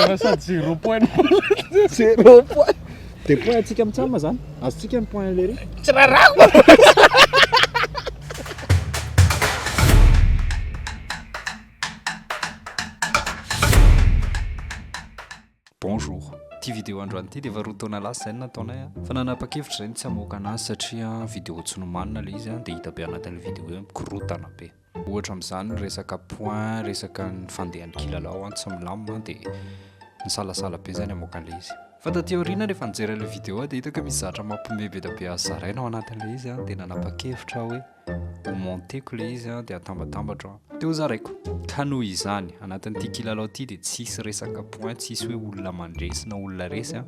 Sady 0 point. 0 point. Dia point antsika mitsama zany. Azontsika ny point lery. Tsy rarako. Bonjour. Ty vidéo androany ty dia varotaona lasa zay nataonay fa nanapa-kevitra zay tsy hamoaka anazy satria vidéo tsy nomanina le izy dia hita be anatin'le vidéo hoe mikorotana be. Ohatra amin'izany resaka point, resaka ny fandehan'ny kilalao tsy milamina dia nisalasala be zany hamoaka an'le izy. Fa taty aoriana rehefa nijery le vidéo dia hitako misy zatra mampiomehy be zaraina ao anatin'le izy dia nanapa-kevitra hoe ho monteko le izy dia atambatambatra dia ho zaraiko. Ka noho izany anatin'ity kilalao ty dia tsisy resaka point, tsisy hoe olona mandresy na olona resy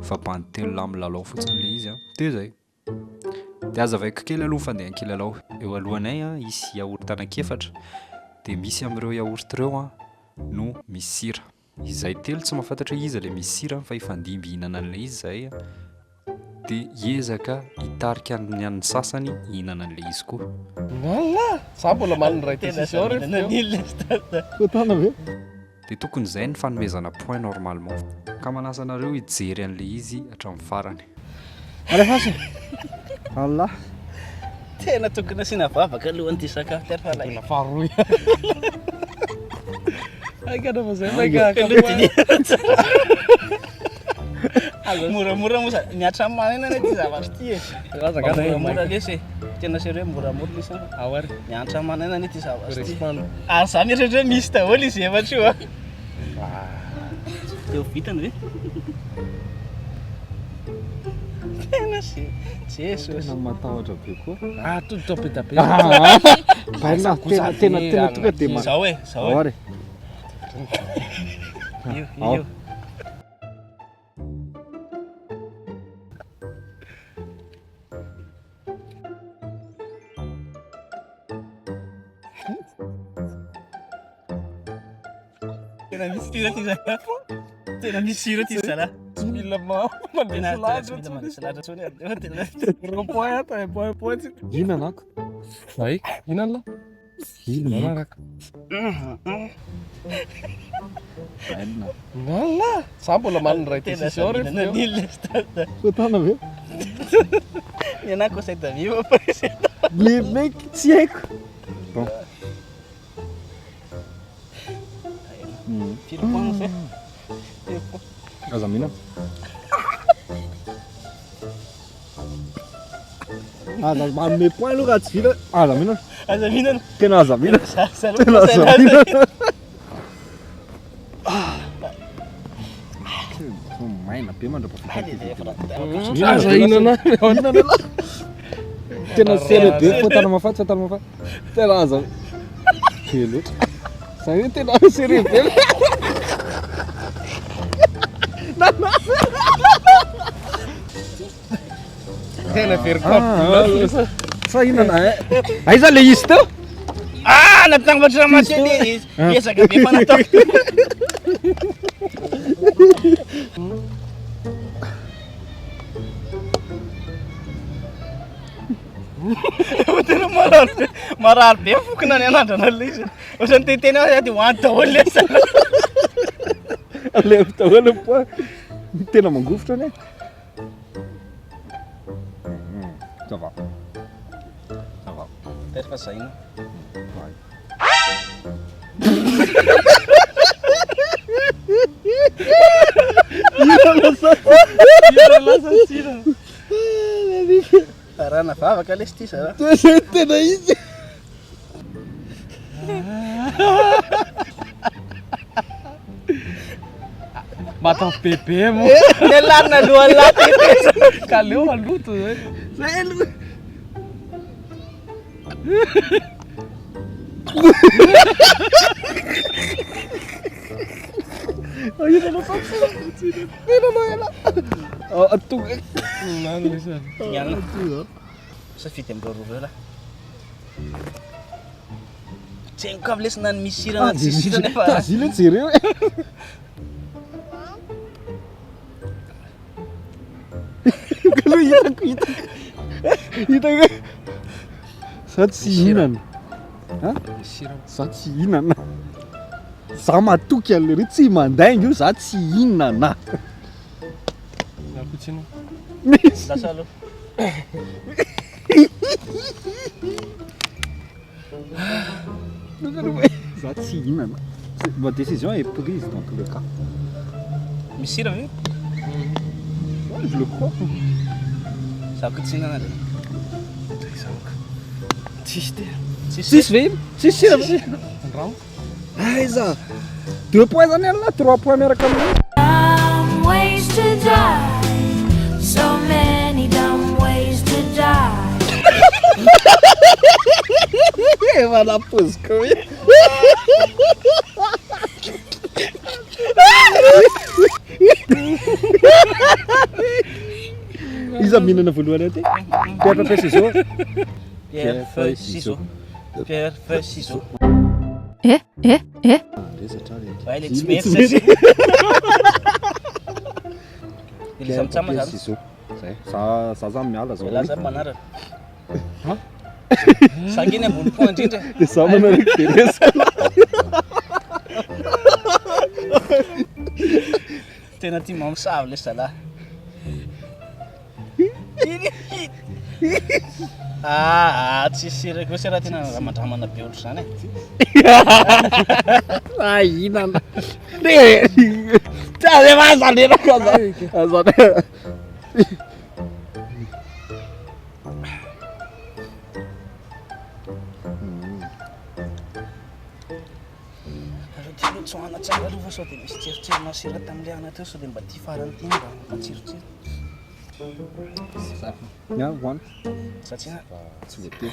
fa mpanontelo lahy milalao fotsiny le izy dia zay. Dia azavaiko kely aloha fandehan'ny kilalao. Eo alohanay isy yaourt anankefatra dia misy amin'ireo yaourt ireo no misy sira. Izay telo tsy mahafantatra izy le misy sira fa ifandimby hihinana an'le izy zay dia hiezaka hitarika ny an'ny sasany hihinana an'le izy koa. Voilà, za mbola maliny ray décision dia tokony izay ny fanomezana point normalement. Ka manasa anareo hijery an'le izy hatramin'ny farany. Alefasa. Allah. Tena tokony asiana vavaka alohan'ity sakafo ty fa na faroy. Agana fa zay moramora moa miatra amin'ny manana ty zavatra ty moramora lesy tena sérieux moramora lesy awary miatra amin'ny manana ty zavatra ty ary za mieritreritra hoe misy daholo izy efatra io eo vitany ve tena jesosy matahotra be koa. Toditra be da be. Baina tena tonga dia zao e zao e awary. io tena misy sira ty sakafo tena misy sira ty zala Mila tena mandresy mandresilatra tsony tena 0 point point. Inona nako? Ay, inona la? Ino Manaraka. Baina. Voilà, za mbola maliny ray tena décision Fotana ve? ny anahy conseil de vie va pas Le mec tsy haiko. Bon. firy point fe Aza mina. Aza manome point aloha raha tsy vita. Aza mina. aza mihinana Tena aza mina. sara Tena aza mina. Maina be mandrapa. Aza inana. Tena sérieux be fotana mafaty. Tena aza. Kely loatra. Zany tena sérieux be. Tena very copy. Sa inana aiza le izy teo? natangabatra ramasy edy izy esaka be fanatao tena marary be fokona ny anandrana le izy ohatrany teteny aho dia hoany daholo lesa Alefo daholo po. Tena mangofotra ane. Ça va. fa zay no Arana vavaka lesy ty zara. Tena izy. Matafy bebe mo. Nelanina alohan'ny laty Kaleo aloto zay. zay aloha Atonga. Nano isa. Yan safidy amin'ny roro la tsengko avy lesina ny misy sirana tsy sira nefa Tazile jereo. Kalau hitako sa tsy hinana. Ha? Sira. Sa tsy hinana. Za matoky an'le tsy mandainga io za tsy inona na. Nakutsino. Lasa aloha. Za tsy inona. Ma décision est prise dans tous les cas. Misy sira ve? Je le crois. Za kutsinana le. Tsisy ty. Tsisy ve? Tsisy sira ve? Rano. Aiza. 2 points zany alina 3 points miaraka amin'ny. Dumb ways to die. So many dumb ways to die. Efa napoziko hoe. Iza mihinana voalohany aty? Pierre feuille ciseaux. Pierre feuille ciseaux. Pierre feuille ciseaux. Vai le tsy mety sasy. Ile samtsama zany. Ciseaux. Zay. Za zany miala zao. Laza manaraka. Sanginy ambony point indrindra. Dia za manaraka Teresa. Tena tia mamosavy le zalahy. Tsisy sira koa raha tena ramandramana be ohatry zany e. Inana. Tazay mazanenaka zany. Azany. Aloha tsoana tsara aloha fa sao dia misy tseritrerina sira tamin'ilay ana teo sao dia mba tia farany ity mba matsirotsiro. Ja, one. Satria Tsy voatery.